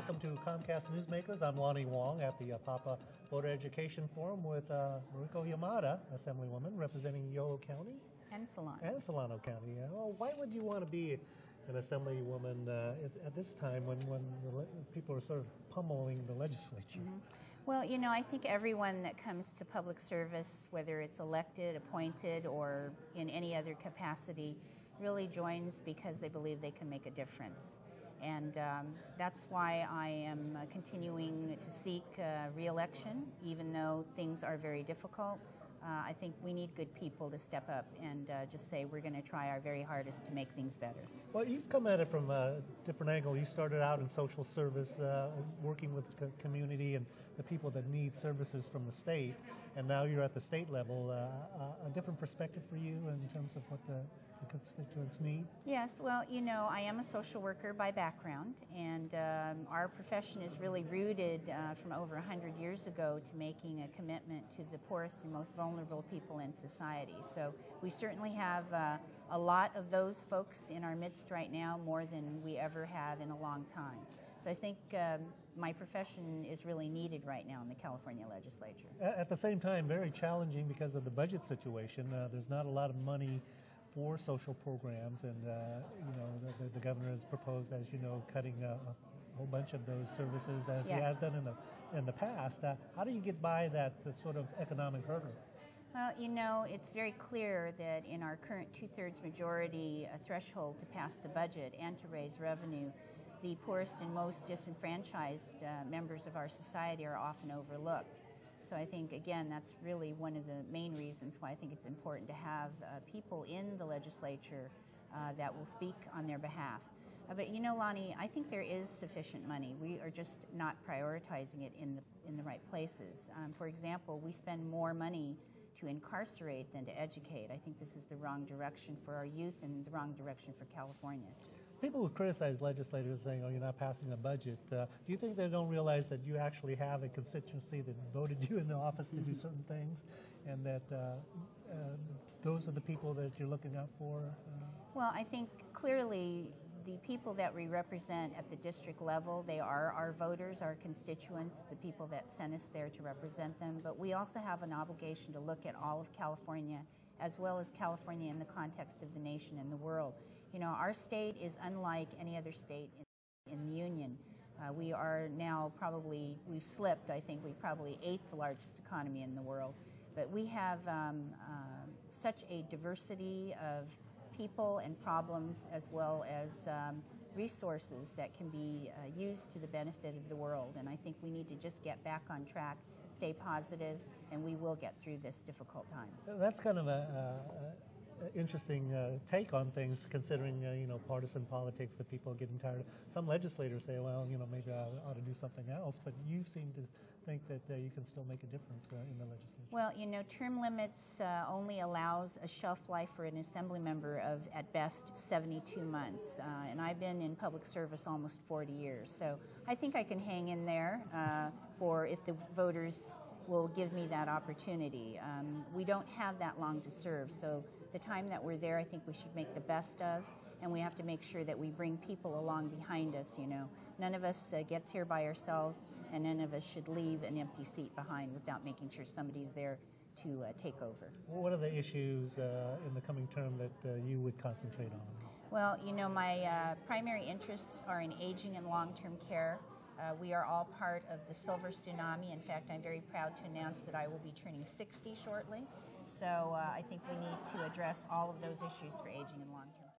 welcome to Comcast Newsmakers. I'm Lonnie Wong at the Papa Voter Education Forum with Mariko Yamada, Assemblywoman representing Yolo County. And Solano. And Solano County. Well, why would you want to be an Assemblywoman at this time when people are sort of pummeling the legislature? Mm-hmm. Well, you know, I think everyone that comes to public service, whether it's elected, appointed, or in any other capacity, really joins because they believe they can make a difference. And that's why I am continuing to seek re-election, even though things are very difficult. I think we need good people to step up and just say we're going to try our very hardest to make things better. Well, you've come at it from a different angle. You started out in social service, working with the community and the people that need services from the state, and now you're at the state level. A different perspective for you in terms of what the constituents need? Yes, well, you know, I am a social worker by background, and our profession is really rooted from over 100 years ago to making a commitment to the poorest and most vulnerable people in society. So we certainly have a lot of those folks in our midst right now, more than we ever have in a long time. So I think my profession is really needed right now in the California legislature. At the same time, very challenging because of the budget situation. There's not a lot of money for social programs, and you know, the governor has proposed, as you know, cutting a whole bunch of those services as he has done in the past. How do you get by that sort of economic hurdle? Well, you know, it's very clear that in our current two-thirds majority threshold to pass the budget and to raise revenue, the poorest and most disenfranchised members of our society are often overlooked. So I think, again, that's really one of the main reasons why I think it's important to have people in the legislature that will speak on their behalf. But you know, Lonnie, I think there is sufficient money. We are just not prioritizing it in the right places. For example, we spend more money to incarcerate than to educate. I think this is the wrong direction for our youth and the wrong direction for California. People who criticize legislators saying, oh, you're not passing a budget, do you think they don't realize that you actually have a constituency that voted you in the office to do certain things, and that those are the people that you're looking out for? Well, I think clearly the people that we represent at the district level, they are our voters, our constituents, the people that sent us there to represent them. But we also have an obligation to look at all of California, as well as California in the context of the nation and the world. You know, our state is unlike any other state in the Union. We are now probably, we've slipped, I think we're probably 8th largest economy in the world. But we have such a diversity of people and problems, as well as resources that can be used to the benefit of the world. And I think we need to just get back on track, stay positive, and we will get through this difficult time. That's kind of a interesting take on things, considering you know, partisan politics that people are getting tired of. Some legislators say, well, you know, maybe I ought to do something else, but you seem to think that you can still make a difference in the legislature. Well, you know, term limits only allows a shelf life for an assembly member of, at best, 72 months. And I've been in public service almost 40 years. So I think I can hang in there for if the voters will give me that opportunity. We don't have that long to serve, so the time that we're there, I think we should make the best of, and we have to make sure that we bring people along behind us, you know. None of us gets here by ourselves, and none of us should leave an empty seat behind without making sure somebody's there to take over. Well, what are the issues in the coming term that you would concentrate on? Well, you know, my primary interests are in aging and long-term care. We are all part of the silver tsunami. In fact, I'm very proud to announce that I will be turning 60 shortly. So I think we need to address all of those issues for aging and long-term.